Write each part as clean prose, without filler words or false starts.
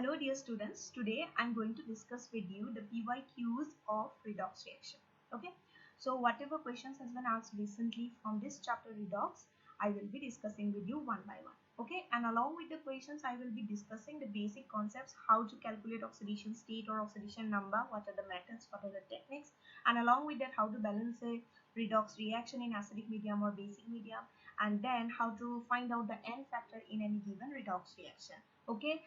Hello dear students, today I'm going to discuss with you the PYQs of redox reaction. Okay, so whatever questions has been asked recently from this chapter redox, I will be discussing with you one by one. Okay, and along with the questions I will be discussing the basic concepts, how to calculate oxidation state or oxidation number, what are the methods, what are the techniques, and along with that how to balance a redox reaction in acidic medium or basic medium, and then how to find out the N factor in any given redox reaction. Okay,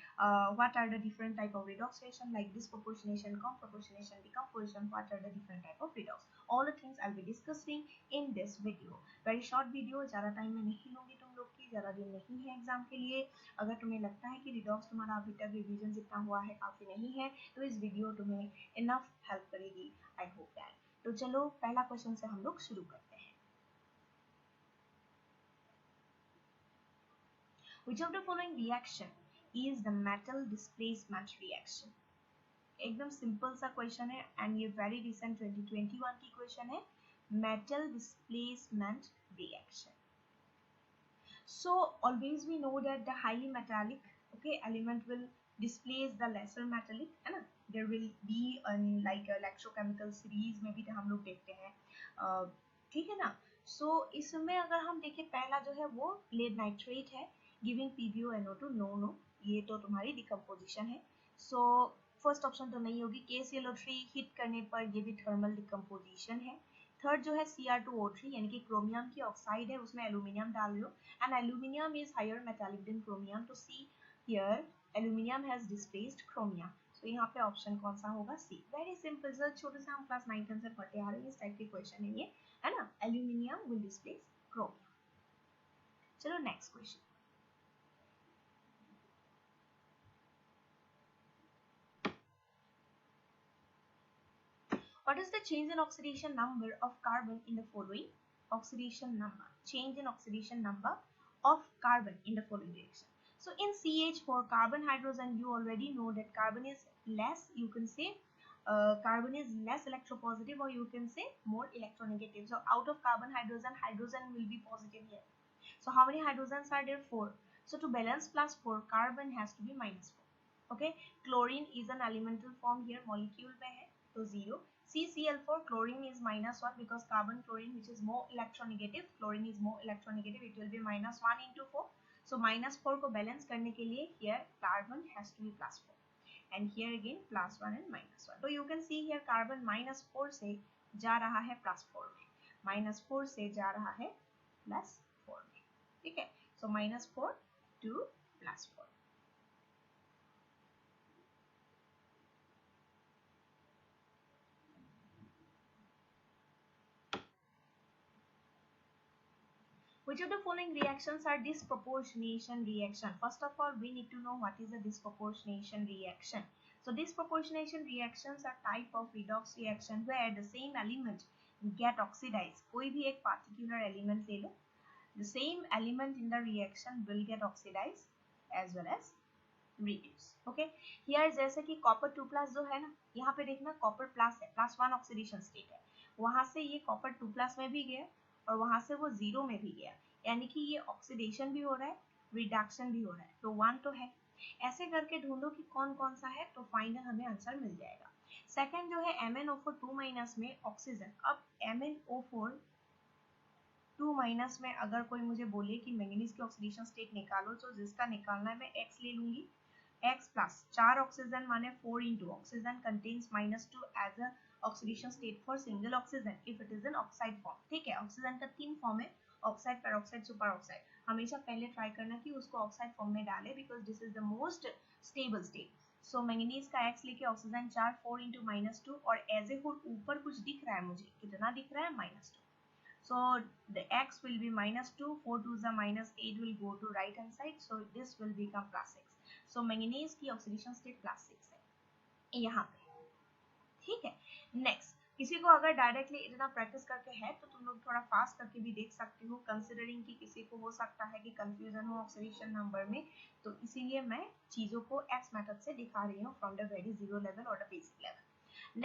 what are the different type of redox reaction like disproportionation, comproportionation, decomposition, what are the different type of redox, all the things I'll be discussing in this video. Very short video, ज़्यादा time में नहीं लूंगी तुम लोग की, ज़्यादा दिन नहीं है एग्जाम के लिए. अगर तुम्हें लगता है कि रिडॉक्स तुम्हारा अभी तक रिवीजन जितना हुआ है काफ़ी नहीं है तो इस वीडियो तुम्हें इनफ हेल्प करेगी. I hope that. तो चलो पहला क्वेश्चन से हम लोग शुरू करते हैं. Which of the following reaction is the metal displacement reaction? एकदम सिंपल सा क्वेश्चन है एंड ये वेरी रिसेंट 2021 की क्वेश्चन है. Metal displacement reaction. So always we know that the highly metallic element will displace the lesser metallic, है ना. There will be like electrochemical series में भी हम लोग देखते हैं, ठीक है ना. So इसमें अगर हम देखें पहला जो है वो lead nitrate है giving PbONO2. नो ये तो तुम्हारी डिकम्पोजिशन है. सो फर्स्ट ऑप्शन तो नहीं होगी. KClO3 हिट करने पर ये भी थर्मल डिकम्पोजिशन है. थर्ड जो है Cr2O3 यानी कि क्रोमियम की ऑक्साइड है, उसमें एल्यूमिनियम डाल रहे हो and aluminium is higher metallic than chromium. तो see here aluminium has displaced chromium. तो यहाँ पे ऑप्शन कौन सा होगा? सी. वेरी सिंपल सर, छोटे से हम क्लास 9 10 से पढ़ते आ रहे हैं, इस टाइप के क्वेश्चन है ये, है ना. Aluminium will displace chromium. चलो next question. What is the change in oxidation number of carbon in the following? Oxidation number. Change in oxidation number of carbon in the following reaction. So in CH4 carbon hydrogen, you already know that carbon is less, you can say carbon is less electropositive, or you can say more electronegative. So out of carbon hydrogen, hydrogen will be positive here. So how many hydrogens are there? 4. So to balance plus 4, carbon has to be minus 4. Okay, chlorine is an elemental form here, molecule पे है तो 0. CCl4, chlorine is minus 1 because carbon chlorine which is more electronegative, chlorine is more electronegative, it will be minus 1 into 4. So minus 4 को balance करने के लिए here carbon has to be plus 4 and here again plus 1 and minus 1. So you can see here carbon minus 4 से जा रहा है plus 4 में, minus 4 से जा रहा है plus 4 में, ठीक है. So minus 4 to plus 4. Which of the following reactions are disproportionation reaction? First of all, we need to know what is a disproportionation reaction. So disproportionation reactions are type of redox reaction where the same element get oxidized. कोई भी एक particular element ले लो, the same element in the reaction will get oxidized as well as reduce. Okay, here जैसे कि copper 2+ जो है ना, यहाँ पे देखना copper plus है, +1 oxidation state है, वहां से ये copper 2+ में भी गया और वहां से वो 0 में भी गया, यानी कि ये ऑक्सीडेशन भी हो रहा है, रिडक्शन भी हो रहा है, तो 1 तो है. ऐसे करके ढूंढो कि कौन कौन सा है, तो फाइनल हमें आंसर मिल जाएगा. सेकंड जो है MnO4 2- में ऑक्सीजन. अब MnO4 2- में अगर कोई मुझे बोले कि मैंगनीज की ऑक्सीडेशन स्टेट निकालो, तो जिसका निकालना है मैं X ले लूंगी. X प्लस 4 ऑक्सीजन माने 4 into oxygen contains -2 as a oxidation state for single oxygen if it is an oxide form. ठीक है, ऑक्सीजन का 3 फॉर्म है, ऑक्साइड, पेरोक्साइड, सुपर ऑक्साइड. हमेशा पहले ट्राई करना कि उसको ऑक्साइड फॉर्म में डाले because this is the most stable state. So manganese का X लेके ऑक्सीजन 4 4 into -2 और एज ए होल ऊपर कुछ दिख रहा है मुझे, कितना दिख रहा है? -2. So the X will be -2, 4 to the -8 will go to right hand side, so this will become +6. So manganese की ऑक्सीडेशन स्टेट +6 है यहाँ पे, ठीक है. नेक्स्ट, किसी को अगर डायरेक्टली इतना प्रैक्टिस करके है तो तुम लोग थोड़ा फास्ट करके भी देख सकते हो, कंसिडरिंग कि किसी को हो सकता है कि कंफ्यूजन हो ऑक्सीडेशन नंबर में, तो इसीलिए मैं चीजों को एक्स मेथड से दिखा रही हूँ from the very zero level और the basic level.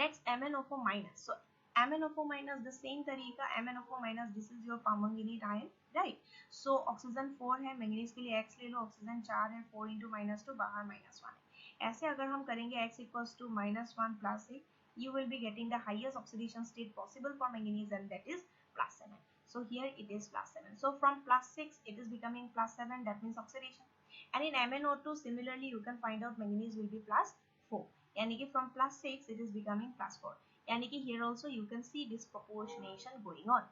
Next MnO4-. So MnO4- the same तरीका, MnO4-, this is your permanganate ion, right? So oxygen 4 है, मैंगनीज के लिए X ले लो, ऑक्सीजन 4 है, 4 into -2 बाहर -1 है. ऐसे अगर हम करेंगे x equals to -1 plus 6, you will be getting the highest oxidation state possible for manganese, and that is +7. So here it is +7. So from +6 it is becoming +7, that means oxidation. And in MnO2 similarly you can find out manganese will be +4. Yani ki from +6 it is becoming +4. Yani ki here also you can see disproportionation going on.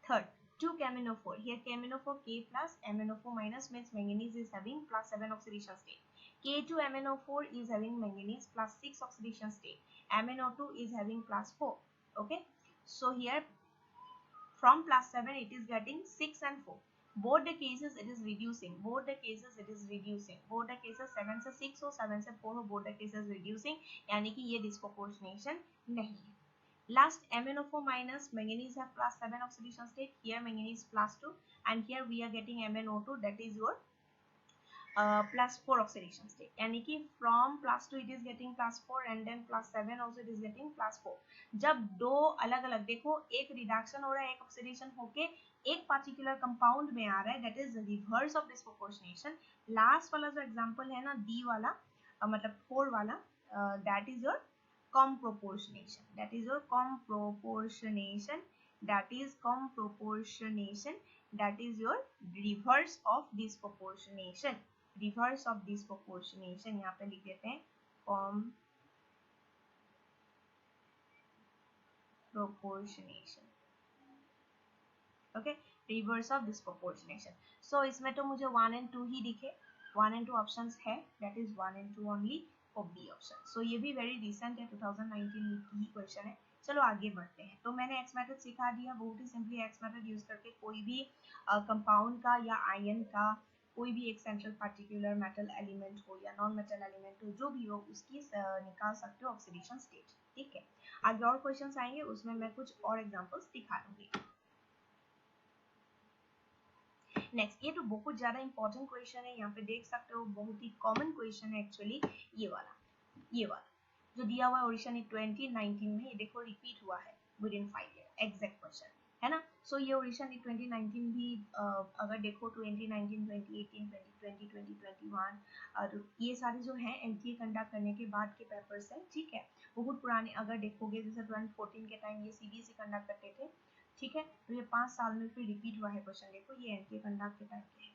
Third, 2-KMnO4. Here KMnO4 K plus MnO4 minus means manganese is having +7 oxidation state. K2MnO4 is having manganese +6 oxidation state. MnO2 is having +4. Okay, so here from +7 it is getting 6 and 4. Both the cases it is reducing. Both the cases it is reducing. Both the cases 7 से 6 हो, 7 से 4 हो, both the cases reducing. यानी कि ये disproportionation नहीं है. Last, MnO4 minus manganese have +7 oxidation state. Here manganese +2, and here we are getting MnO2, that is your +4 oxidation state. यानी कि from +2 it is getting +4 and then +7 also it is getting +4. जब दो अलग अलग देखो, एक रिडक्शन हो रहा है, एक ऑक्सीडेशन होके एक पर्टिकुलर कंपाउंड में आ रहा है, that is reverse of disproportionation. Last वाला जो एग्जांपल है ना, D वाला मतलब 4 वाला, that is your comproportionation. That is your comproportionation. That is comproportionation. That is your reverse of disproportionation. Reverse of disproportionation यहाँ पे लिख देते हैं comproportionation. Okay, reverse of disproportionation. So इसमें तो मुझे 1 and 2 ही दिखे, 1 and 2 options है, that is 1 and 2 only of B option. So ये भी very recent है, 2019 की ही क्वेश्चन है. चलो आगे बढ़ते हैं. तो मैंने X मेथड सिखा दिया. बहुत ही सिंपली X मेथड यूज करके कोई भी कंपाउंड का या आयन का कोई भी एक सेंट्रल पार्टिकुलर मेटल एलिमेंट हो या नॉन मेटल एलिमेंट हो, जो भी हो उसकी निकाल सकते हो ऑक्सीडेशन स्टेट. ठीक है, आगे और क्वेश्चंस आएंगे, उसमें मैं कुछ और एग्जांपल्स दिखा दूंगी. नेक्स्ट, ये तो बहुत ज्यादा इंपॉर्टेंट क्वेश्चन है, यहाँ पे देख सकते हो बहुत ही कॉमन क्वेश्चन है एक्चुअली. ये वाला जो दिया हुआ है ओरिजिन 2019 में, ये देखो रिपीट हुआ है with in 5 year, exact question है ना. सो ये ओरिजिन 2019 भी अगर देखो 2019, 2018, 2020, 2021, तो ये सारे जो हैं एमसीए कंडक्ट करने के बाद के पेपर्स हैं. ठीक है, बहुत पुराने अगर देखोगे, जैसे 2014 के टाइम ये सीबीएसई कंडक्ट करते थे. ठीक है, तो ये 5 साल में फिर रिपीट हुआ है क्वेश्चन. देखो ये एनके कंडक्ट के टाइम के है.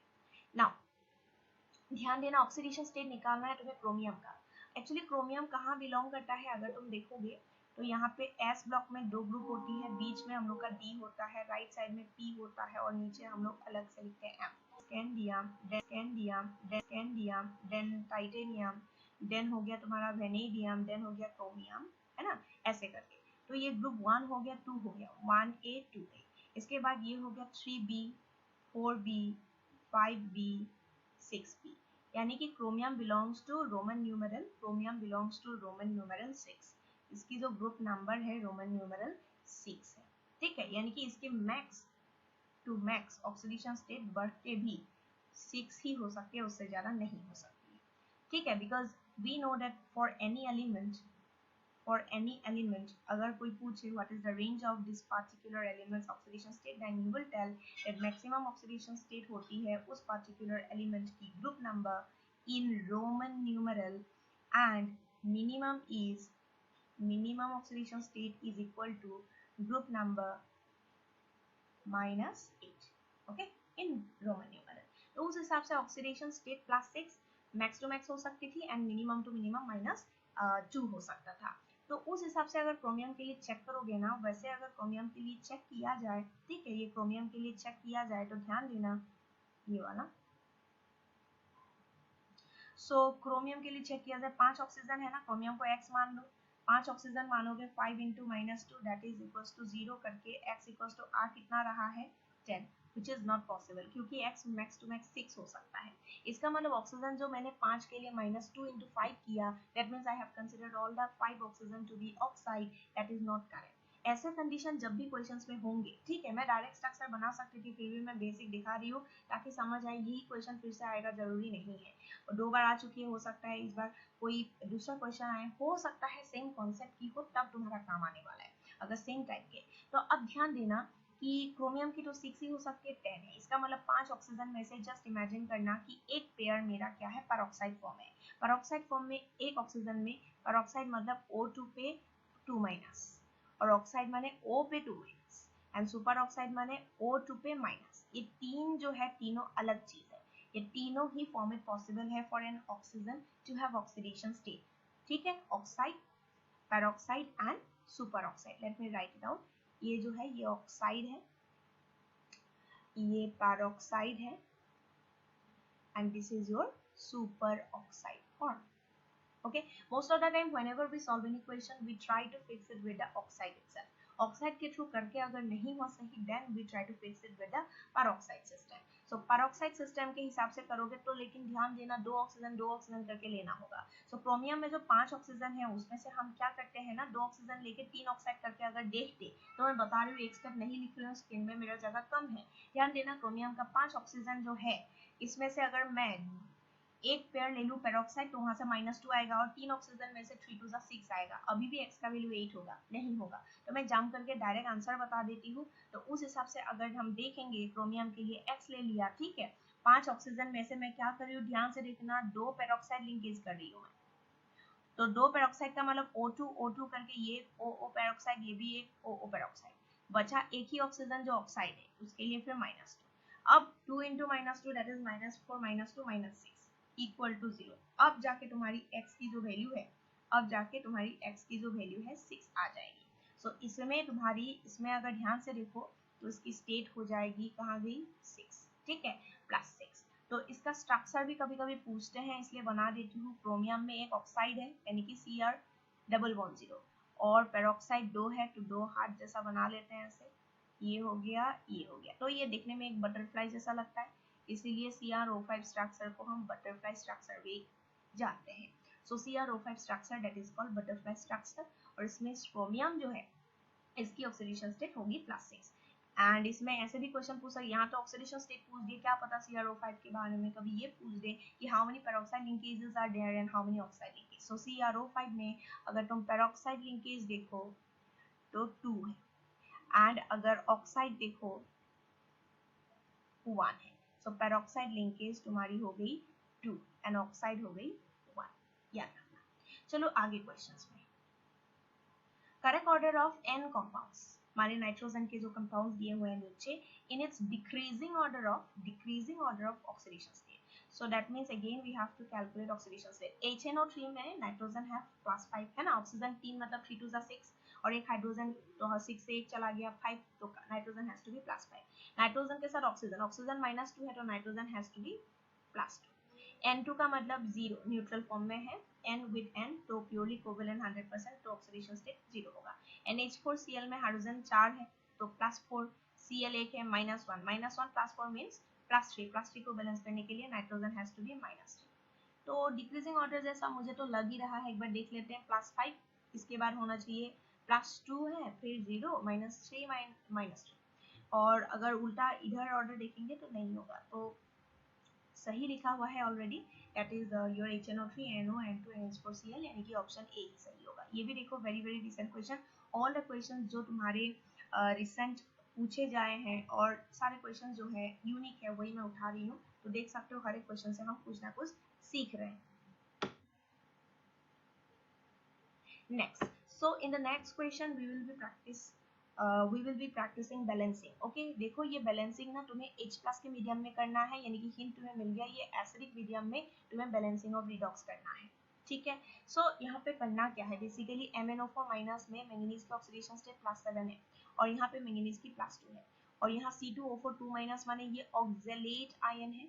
नाउ ध्यान देना, ऑक्सीडेशन स्टेट निकालना है तुम्हें क्रोमियम का. एक्चुअली क्रोमियम कहाँ बिलोंग करता है, अगर तुम देखोगे तो यहाँ पे एस ब्लॉक में 2 ग्रुप होती है, बीच में हम लोग का डी होता है, राइट साइड में पी होता है, और नीचे हम लोग अलग से लिखते हैं M. Scandium, then titanium, then हो गया तुम्हारा वेनेडियम, देन हो गया क्रोमियम, है ना, ऐसे करके. तो ये ग्रुप 1 हो गया, 2 हो गया, 1A 2A. इसके बाद ये हो गया 3B 4B 5B 6B. यानी कि chromium belongs to Roman numeral, chromium belongs to Roman numeral 6. इसकी जो ग्रुप नंबर है रोमन न्यूमेरल 6 है. ठीक है, यानी कि इसके max to max oxidation state बढ़ के भी 6 ही हो सकती है, उससे ज्यादा नहीं हो सकती है. ठीक है, because we know that for any element अगर कोई पूछे what is the range of this particular element's oxidation state, then you will tell that maximum oxidation state होती है उस particular element की group number in Roman numeral, and minimum oxidation state is equal to group number -8. okay, in Roman numeral. तो उस हिसाब से oxidation state +6 max to max हो सकती थी, and minimum to minimum -2 हो सकता था. तो उस हिसाब से अगर क्रोमियम के लिए चेक करोगे ना, वैसे अगर क्रोमियम के लिए चेक किया जाए, ठीक है, ये क्रोमियम के लिए चेक किया जाए तो ध्यान देना ये वाला. सो क्रोमियम के लिए चेक किया जाए, 5 ऑक्सीजन है ना, क्रोमियम को x मान लो, 5 ऑक्सीजन मानोगे, 5 × -2 दैट इज इक्वल्स टू 0 करके x इक्वल्स टू r कितना रहा है 10, which is not possible क्योंकि x max to max 6 हो सकता है. इसका मतलब ऑक्सीजन जो मैंने 5 के लिए -2 × 5 किया, that means I have considered all the 5 oxygen to be oxide, that is not correct. ऐसे कंडीशन जब भी क्वेश्चंस में होंगे, ठीक है, मैं डायरेक्ट स्ट्रक्चर बना सकती थी, फिर भी मैं बेसिक दिखा रही हूँ ताकि समझ आए. यही क्वेश्चन फिर से आएगा जरूरी नहीं है, और 2 बार आ चुकी है, हो सकता है इस बार कोई दूसरा क्वेश्चन आए, हो सकता है सेम कॉन्सेप्ट की हो, तब तुम्हारा काम आने वाला है अगर सेम टाइप के. तो अब ध्यान देना कि क्रोमियम की तो 6 ही हो सकती है, 10 है, इसका मतलब 5 ऑक्सीजन में से जस्ट इमेजिन करना कि एक पेयर मेरा क्या है, पेरोक्साइड फॉर्म है। पेरोक्साइड फॉर्म में एक ऑक्सीजन में, पेरोक्साइड मतलब O2 पे 2 माइनस, और ऑक्साइड माने O पे 2 माइनस, एंड सुपर ऑक्साइड माने O2 पे माइनस। ये तीन जो है तीनों अलग चीज है, ये तीनों ही फॉर्म में पॉसिबल है for an oxygen to have oxidation state. ठीक है, oxide, peroxide and superoxide. Let me write it down. ये जो है ये ऑक्साइड है, ये पेरोक्साइड है, and this is your superoxide form. Okay, most of the time whenever we solve an equation we try to fix it with the oxide itself. Oxide के through करके अगर नहीं हुआ सही then we try to fix it with the peroxide system. So peroxide system के हिसाब से करोगे तो लेकिन ध्यान देना दो ऑक्सीजन करके लेना होगा। सो क्रोमियम में जो 5 ऑक्सीजन है उसमें से हम क्या करते हैं ना, 2 ऑक्सीजन लेके 3 ऑक्साइड करके अगर देखते, तो मैं बता रही हूँ एक स्टेप नहीं लिख रही हूँ, स्क्रीन में मेरा जगह कम है, ध्यान देना। क्रोमियम का 5 ऑक्सीजन जो है इसमें से अगर मैं एक पेयर ले लूं पेरोक्साइड तो वहां से -2 आएगा, और 3 ऑक्सीजन में से 3 2 6 आएगा, अभी भी x का वैल्यू 8 होगा, नहीं होगा। तो मैं जंप करके डायरेक्ट आंसर बता देती हूँ। तो उस हिसाब से अगर हम देखेंगे क्रोमियम के लिए x ले लिया, ठीक है, 5 ऑक्सीजन में से मैं क्या कर रही हूँ, ध्यान से देखना, 2 पेरोक्साइड लिंकेज कर रही हूँ मैं। तो 2 पेरोक्साइड का मतलब O2 करके ये O पेरोक्साइड, ये भी एक O पेरोक्साइड, बचा एक ही ऑक्सीजन जो ऑक्साइड है, उसके लिए फिर -2। अब 2 into -2 that is -4 -2 -6 equal to 0। अब जाके तुम्हारी x की जो वैल्यू है, अब जाके तुम्हारी x की जो वैल्यू है 6 आ जाएगी। सो इसमें तुम्हारी, इसमें अगर ध्यान से देखो तो इसकी स्टेट हो जाएगी, कहाँ गई, 6, ठीक है, +6। तो इसका स्ट्रक्चर भी कभी कभी पूछते हैं, इसलिए बना देती हूँ। क्रोमियम में एक ऑक्साइड है यानी कि Cr डबल बॉन्ड 0, और पेरोक्साइड 2 है तो 2 हार्ट जैसा बना लेते हैं ऐसे, ये हो गया, ये हो गया। तो ये देखने में एक बटरफ्लाई जैसा लगता है, इसीलिए CrO5 स्ट्रक्चर को हम बटरफ्लाई स्ट्रक्चर भी जानते हैं। सो CrO5 structure that is called butterfly structure, और इसमें क्रोमियम जो है इसकी ऑक्सीडेशन स्टेट होगी +6। एंड इसमें ऐसे भी क्वेश्चन पूछ सकते, यहाँ तो ऑक्सीडेशन स्टेट पूछ दिए, क्या पता CrO5 के बारे में कभी ये पूछ दे कि how many peroxide linkages are there and how many oxide linkage. So CrO5 में अगर तुम पेरोक्साइड लिंकेज देखो तो 2 है, एंड अगर ऑक्साइड देखो 1 है। सो पेरोक्साइड लिंकेज तुम्हारी हो गई 2 एंड ऑक्साइड हो गई 1, याद रखना। चलो आगे क्वेश्चंस में। Correct order of n compounds, माने नाइट्रोजन के जो कंपाउंड्स दिए हुए हैं नीचे, in its decreasing order of oxidation state. So that means again we have to calculate oxidation state. HNO3 में नाइट्रोजन है +5 है ना, ऑक्सीजन 3 मतलब 3 2 6, और एक हाइड्रोजन तो 6 से 1 चला गया 5, तो nitrogen has to be +5। Nitrogen के साथ ऑक्सीजन, ऑक्सीजन -2 है तो nitrogen has to B +2। N2 का मतलब 0, न्यूट्रल फॉर्म में है, N with N तो प्योरली कोवेलेंट 100%, तो ऑक्सीडेशन स्टेट 0 होगा। NH4Cl में हाइड्रोजन 4 है तो +4, Cl 1 है -1 +4 मींस +3 को बैलेंस करने के लिए नाइट्रोजन हैज टू बी -3। तो डिक्रीजिंग ऑर्डर जैसा मुझे तो लग ही रहा है, एक बार देख लेते हैं। +5 इसके बाद होना चाहिए, +2 है, फिर 0 -3 -2, और अगर उल्टा इधर ऑर्डर देखेंगे तो नहीं होगा, तो सही लिखा हुआ है already, that is your HNO3 NO N2 NH4Cl, यानी कि ऑप्शन ए ही सही होगा। ये भी देखो very very recent question, all the question जो तुम्हारे रिसेंट पूछे जाए हैं और सारे क्वेश्चन जो है यूनिक है वही मैं उठा रही हूँ, तो देख सकते हो हर एक क्वेश्चन से हम कुछ ना कुछ सीख रहे हैं। Next, so in the next question we will be practising balancing. Okay, देखो ये बैलेंसिंग ना तुम्हें H+ के मीडियम में करना है, यानी कि हिंट तुम्हें मिल गया, ये एसिडिक मीडियम में तुम्हें बैलेंसिंग ऑफ रिडॉक्स करना है, ठीक है। सो यहाँ पे करना क्या है, बेसिकली MnO4- में मैंगनीज की ऑक्सीडेशन स्टेट +7 है, और यहाँ पे मैंगनीज की +2 है, और यहाँ C2O4 2- माने ये ऑक्सलेट आयन है।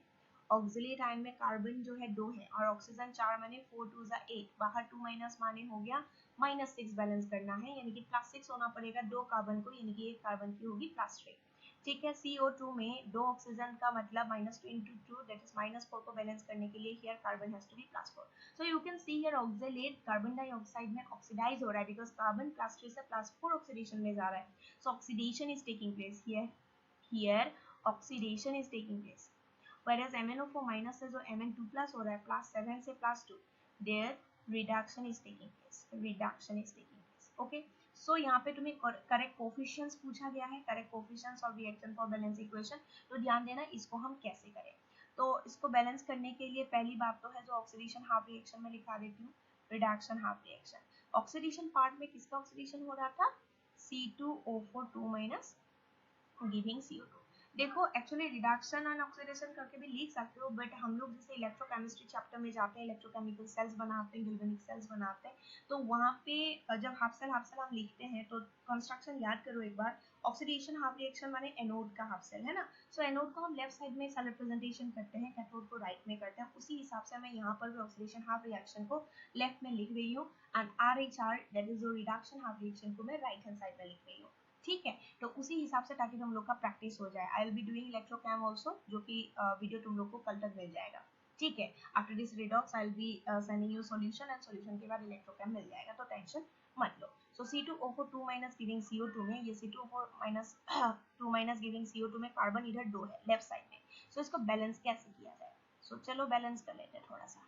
ऑक्सलेट आयन में कार्बन जो है 2 है, और ऑक्सीजन 4 माने 4 2 8, बाहर 2- माने हो गया -6 बैलेंस करना है, यानी कि +6 होना पड़ेगा 2 कार्बन को, यानी कि एक कार्बन की होगी +3, ठीक है। CO2 में 2 ऑक्सीजन का मतलब -2 into 2 दैट इज -4 को बैलेंस करने के लिए here carbon has to be +4। So you can see here oxalate carbon dioxide में ऑक्सीडाइज हो रहा है, बिकॉज कार्बन +3 से +4 ऑक्सीडेशन में जा रहा है, सो oxidation is taking place here oxidation is taking place. whereas MnO4- से जो Mn2+ हो रहा है +7 से +2, there reduction is taking place, okay। सो यहाँ पे तुम्हें करेक्ट कोफिशिएंट्स पूछा गया है, correct coefficients of reaction for balance equation. तो ध्यान देना इसको हम कैसे करें। तो इसको बैलेंस करने के लिए पहली बात तो है जो ऑक्सीडेशन हाफ रिएक्शन में लिखा देती हूँ, reduction half reaction. Oxidation part में किसका ऑक्सीडेशन हो रहा था, C2O4 2 माइनस गिविंग CO2। देखो एक्चुअली रिडक्शन एंड ऑक्सीडेशन करके भी लिख सकते हो, बट हम लोग जैसे इलेक्ट्रोकेमिस्ट्री चैप्टर में जाते हैं, इलेक्ट्रोकेमिकल सेल्स बनाते हैं, गैल्वेनिक सेल्स बनाते हैं, तो वहाँ पे जब हाफ सेल हम लिखते हैं तो कंस्ट्रक्शन याद करो एक बार। ऑक्सीडेशन हाफ रिएक्शन माने एनोड का हाफ सेल है ना, सो एनोड को हम लेफ्ट साइड में सेल रिप्रेजेंटेशन करते हैं, कैथोड को राइट में करते हैं। उसी हिसाब से मैं यहाँ पर भी ऑक्सीडेशन हाफ रिएक्शन को लेफ्ट में लिख रही हूँ एंड RHR दैट इज जो रिडक्शन हाफ रिएक्शन को मैं राइट हैंड साइड में लिख रही हूँ। ठीक है, तो उसी हिसाब से ताकि तुम लोग का प्रैक्टिस हो जाए। I will be doing electrochem also, जो कि वीडियो तुम लोग को कल तक मिल जाएगा। ठीक है, after this redox I will be sending you solution and solution के बाद इलेक्ट्रोकेम मिल जाएगा, तो टेंशन मत लो। सो C2O4 2 माइनस गिविंग CO2 में ये C2O4 minus 2 minus giving CO2 में कार्बन इधर 2 है लेफ्ट साइड में। सो इसको बैलेंस कैसे किया जाए, सो चलो बैलेंस कर लेते हैं थोड़ा सा।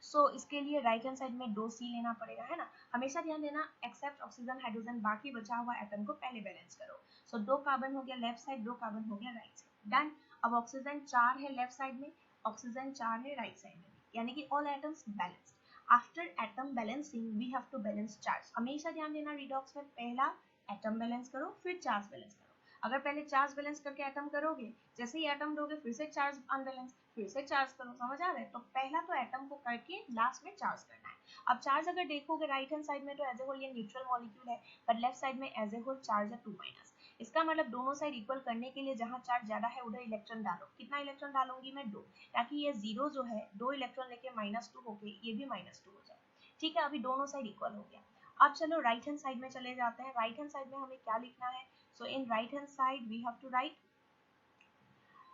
सो इसके लिए राइट हैंड साइड में 2C लेना पड़ेगा, है ना। हमेशा ध्यान देना एक्सेप्ट ऑक्सीजन हाइड्रोजन बाकी बचा हुआ एटम को पहले बैलेंस करो। सो 2 कार्बन हो गया लेफ्ट साइड, 2 कार्बन हो गया राइट साइड, डन। अब ऑक्सीजन 4 है लेफ्ट साइड में, ऑक्सीजन 4 है राइट साइड में, यानी कि all atoms balanced. After atom balancing we have to balance charge. हमेशा ध्यान देना रिडॉक्स में पहला एटम बैलेंस करो फिर चार्ज बैलेंस करो। अगर पहले चार्ज बैलेंस करके एटम करोगे, जैसे ही एटम दोगे फिर से चार्ज अनबैलेंस, फिर से चार्ज करो, समझ आ रहा है। तो पहला तो एटम को करके लास्ट में चार्ज करना है। अब चार्ज अगर देखोगे राइट हैंड साइड में तो एज ए होल ये न्यूट्रल मॉलिक्यूल है, पर लेफ्ट साइड में एज ए होल चार्ज है 2 माइनस। इसका मतलब दोनों साइड इक्वल करने के लिए जहां चार्ज ज्यादा है उधर इलेक्ट्रॉन डालो। कितना इलेक्ट्रॉन डालूंगी मैं, 2, ताकि ये 0 जो है 2 इलेक्ट्रॉन लेके -2 होके ये भी -2 हो जाए। ठीक है, अभी दोनों साइड इक्वल हो गया। अब चलो राइट हैंड साइड में चले जाते हैं। राइट हैंड साइड में हमें क्या लिखना है, so in right hand side we have to write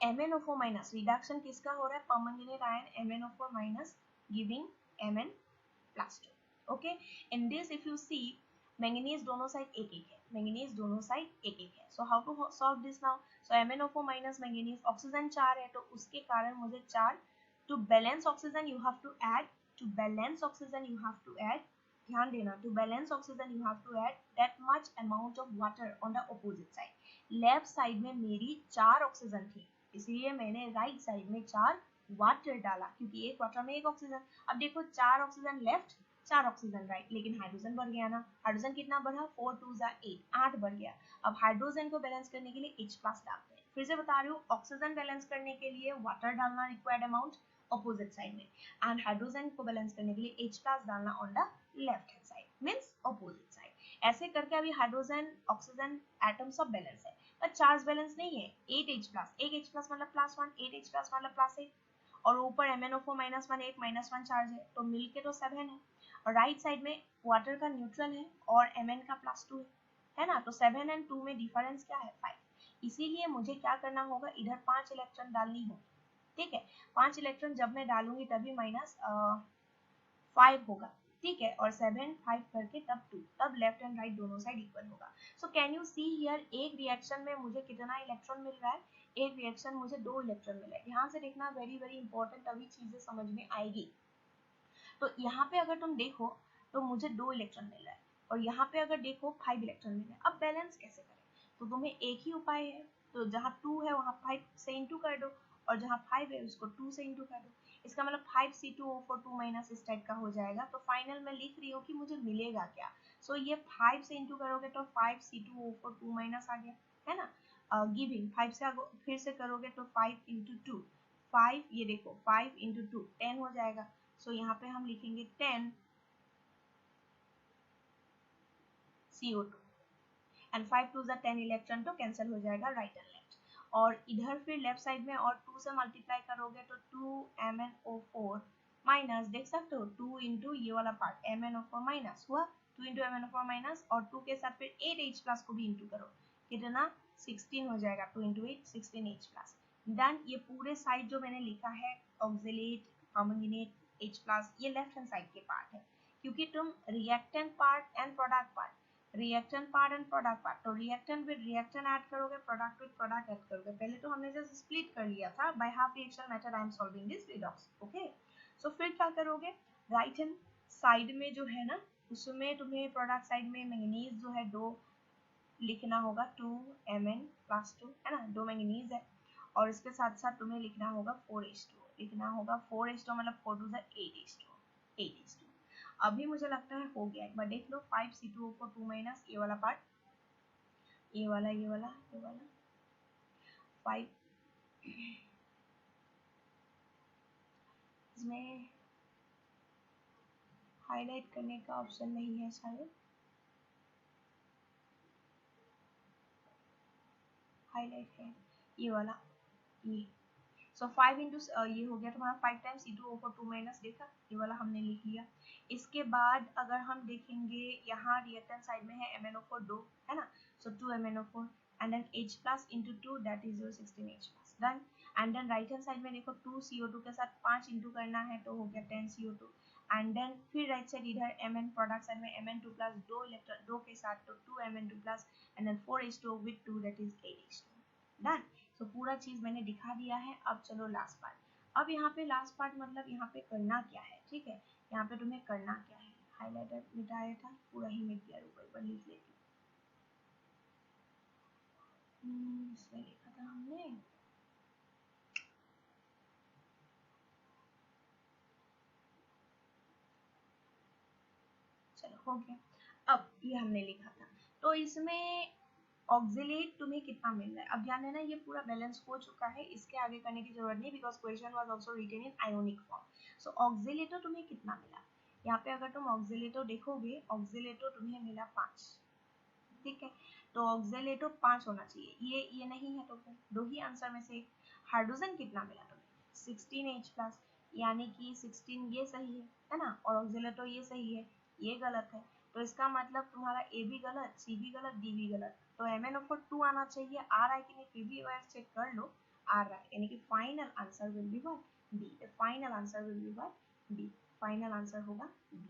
MnO4 minus. Reduction किसका हो रहा है, permanganate ion MnO4 minus giving Mn plus 2। Okay, in this if you see manganese दोनों साइड एक एक है, मैंगनीज दोनों साइड एक एक है। So how to solve this now, so MnO4 minus manganese, oxygen 4 है तो उसके कारण मुझे 4 to balance oxygen you have to add, to balance oxygen you have to add, ध्यान देना, to balance oxygen you have to add that much amount of water on the opposite side. Left side में मेरी 4 oxygen थी, इसलिए मैंने right side में 4 water डाला, क्योंकि एक वाटर में एक ऑक्सीजन। अब देखो 4 ऑक्सीजन लेफ्ट 4 ऑक्सीजन राइट, लेकिन हाइड्रोजन बढ़ गया ना। हाइड्रोजन कितना बढ़ा, 4 2 8, 8 बढ़ गया। अब हाइड्रोजन को बैलेंस करने के लिए H प्लस डालते हैं। फिर से बता रही हूँ, ऑक्सीजन बैलेंस करने के लिए वाटर डालना रिक्वायर्ड अमाउंट ऑपोजिट साइड में, एंड हाइड्रोजन को बैलेंस करने के लिए H प्लस डालना on the left hand side, means opposite side. ऐसे करके अभी हाइड्रोजन ऑक्सीजन एटम सब बैलेंस है, पर चार्ज बैलेंस नहीं है। 8H प्लस, एक H प्लस मतलब +1, 8H प्लस मतलब +8, और ऊपर MnO4 -1 एक -1 चार्ज है, तो मिलके तो 7 है। और राइट साइड में वाटर का न्यूट्रल है और Mn का +2 है ना, तो 7 एंड 2 में डिफरेंस क्या है, 5। इसीलिए मुझे क्या करना होगा, इधर 5 इलेक्ट्रॉन डालनी होगी। ठीक है, 5 इलेक्ट्रॉन जब मैं डालूंगी तभी -5 होगा। ठीक है, और 7 5 करके तब 2, तब लेफ्ट एंड राइट दोनों साइड इक्वल होगा। So can you see here, एक रिएक्शन में मुझे कितना इलेक्ट्रॉन मिल रहा है, एक रिएक्शन मुझे 2 इलेक्ट्रॉन मिला है। ध्यान से देखना, वेरी वेरी इंपॉर्टेंट, तभी चीजें समझ में आएगी। तो यहाँ पे अगर तुम देखो तो मुझे 2 इलेक्ट्रॉन मिल रहा है, और यहाँ पे अगर देखो 5 इलेक्ट्रॉन मिल रहा है। अब बैलेंस कैसे करें, तो तुम्हें एक ही उपाय है, तो जहाँ 2 है वहाँ 5 से इंटू कर दो, और जहाँ 5 है उसको 2 से इंटू कर दो। इसका मतलब 5C2O4 2 माइनस इस टाइप का हो जाएगा। तो फाइनल में लिख रही हूँ कि मुझे मिलेगा क्या, सो ये 5 से इंटू करोगे तो 5C2O4 2 माइनस आ गया, है ना। गिविंग 5 से फिर से करोगे तो 5 इंटू 2, 5, ये देखो 5 इंटू 2 10 हो जाएगा। सो यहाँ पे हम लिखेंगे 10 CO2 एंड 5 2 10 इलेक्ट्रॉन, तो कैंसिल हो जाएगा राइट एंड लेफ्ट। और इधर फिर लेफ्ट साइड में और 2 से मल्टीप्लाई करोगे तो 2 MnO4 माइनस, देख सकते हो 2 इंटू ये वाला पार्ट MnO4 माइनस हुआ, 2 इंटू MnO4 माइनस, और 2 के साथ फिर 8H प्लस को भी इंटू करो, कितना 16 हो जाएगा, 2 इंटू 8 16H प्लस। देन ये पूरे साइड जो मैंने लिखा है ऑक्सिलेट परमैंगनेट H प्लस, ये लेफ्ट हैंड साइड के पार्ट है, क्योंकि तुम reactant part and product part, reactant part and product part, तो रिएक्टेंट विद रिएक्टेंट ऐड करोगे, प्रोडक्ट विद प्रोडक्ट ऐड करोगे। पहले तो हमने जस्ट स्प्लिट कर लिया था, by half reaction method I am solving this redox. Okay, so फिर क्या करोगे, राइट हैंड साइड में जो है ना उसमें तुम्हें प्रोडक्ट साइड में मैंगनीज जो है 2 लिखना होगा 2Mn+2 है ना, 2 मैंगनीज है, और इसके साथ साथ तुम्हें लिखना होगा 4H2 लिखना होगा 4H2 मतलब 4 2 8H2। अभी मुझे लगता है हो गया, एक बार देख लो 5C2O4 2 माइनस ये वाला पार्ट, ये वाला 5, इसमें हाईलाइट करने का ऑप्शन नहीं है शायद, हाईलाइट है ये वाला, ये सो 5 इंटू ये हो गया तुम्हारा 5 टाइम्स C2O4 2 माइनस, देखा ये वाला हमने लिख लिया। इसके बाद अगर हम देखेंगे यहाँ रिएक्टेंट साइड में है MnO4 2 है ना, so 2 MnO4 and then H plus into 2 that is your 16 H plus, done. And then right hand side में देखो 2 CO2 के साथ 5 इंटू करना है तो हो गया 10 CO2, एंड देन फिर राइट साइड इधर Mn प्रोडक्ट साइड में Mn2 प्लस 2 इलेक्ट्रॉन 2 के साथ तो 2 Mn2 plus and then 4H2 with 2 that is 8H2, done. तो पूरा चीज मैंने दिखा दिया है। अब चलो लास्ट पार्ट। अब यहाँ पे लास्ट पार्ट मतलब यहाँ पे करना क्या है, ठीक है, यहाँ पे तुम्हें करना क्या है, हाइलाइटर मिटाया था, पूरा ही मिट गया, रुको एक बार लिख लेती हूँ, इसमें लिखा था हमने, चलो हो गया। अब ये हमने लिखा था, तो इसमें ऑक्सिलेट तुम्हें कितना मिल रहा है, अब ध्यान देना ये पूरा बैलेंस हो चुका है, इसके आगे करने की जरूरत नहीं, because question was also written in ionic form. So ऑक्सिलेटो तुम्हें कितना मिला, यहाँ पे अगर तुम ऑक्सिलेटो देखोगे, ऑक्सिलेटो तुम्हें मिला 5, ठीक है, तो ऑक्सिलेटो 5 होना चाहिए, ये नहीं है तो फिर दो ही आंसर में से। हाइड्रोजन कितना मिला तुम्हें 16H प्लस, यानी कि 16 ये सही है ना, और ऑक्सिलेटो ये सही है, ये गलत है, तो इसका मतलब तुम्हारा ए भी गलत, सी भी गलत, डी भी गलत, तो MnO4 2 आना चाहिए, आ रहा है कि नहीं फिर भी एक बार चेक कर लो, आ रहा है, यानी कि final answer will be what, D, the final answer will be what, D, final answer होगा डी,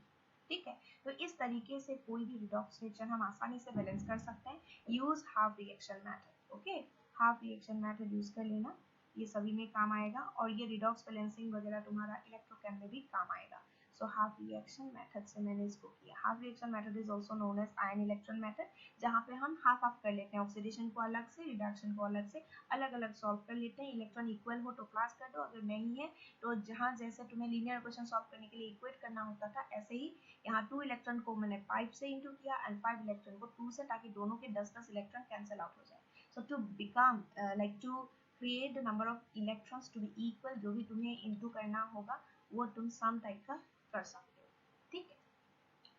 ठीक है। तो इस तरीके से कोई भी रिडॉक्स रिएक्शन हम आसानी से बैलेंस कर सकते हैं, use half reaction method, okay, half reaction method use कर लेना, ये सभी में काम आएगा, और ये रिडॉक्स बैलेंसिंग वगैरह तुम्हारा इलेक्ट्रोकेम में भी काम आएगा। सो हाफ रिएक्शन मेथड से मैंने इसको किया। Half reaction method is also known as ion electron method, जहाँ पे हम हाफ हाफ कर लेते हैं, ऑक्सीडेशन को अलग से, रिडक्शन को अलग से, अलग अलग सॉल्व कर लेते हैं, इलेक्ट्रॉन इक्वल हो तो प्लस कर दो, अगर नहीं है तो जहाँ जैसे तुम्हें लीनियर इक्वेशन सॉल्व करने के लिए इक्वेट करना होता था, ऐसे ही यहाँ 2 इलेक्ट्रॉन को मैंने 5 से इंटू किया एंड 5 इलेक्ट्रॉन को 2 से, ताकि दोनों के 10-10 इलेक्ट्रॉन कैंसिल आउट हो जाए। So to become like to create the number of electrons to be equal, जो भी तुम्हें इंटू करना होगा वो तुम सम टाइप का कर सकते हो, ठीक है।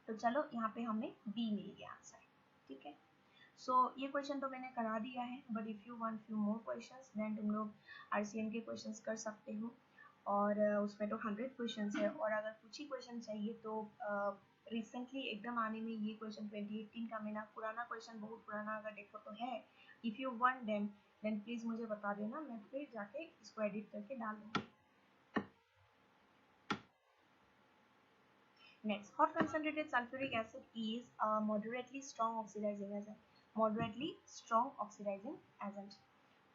तो चलो यहाँ पे हमें बी मिल गया आंसर, ठीक है। सो ये क्वेश्चन तो मैंने करा दिया है, but if you want few more questions then तुम लोग आरसीएम के क्वेश्चंस कर सकते हो, और उसमें तो 100 क्वेश्चंस है, और अगर कुछ ही क्वेश्चन चाहिए तो रिसेंटली एकदम आने में ये क्वेश्चन 2018 का मेरा पुराना क्वेश्चन, बहुत पुराना अगर देखो तो है, if you want then please मुझे बता देना, मैं फिर जाके इसको एडिट करके डाल दूंगी। Next, hot concentrated sulfuric acid is a moderately strong oxidizing agent. Moderately strong oxidizing agent.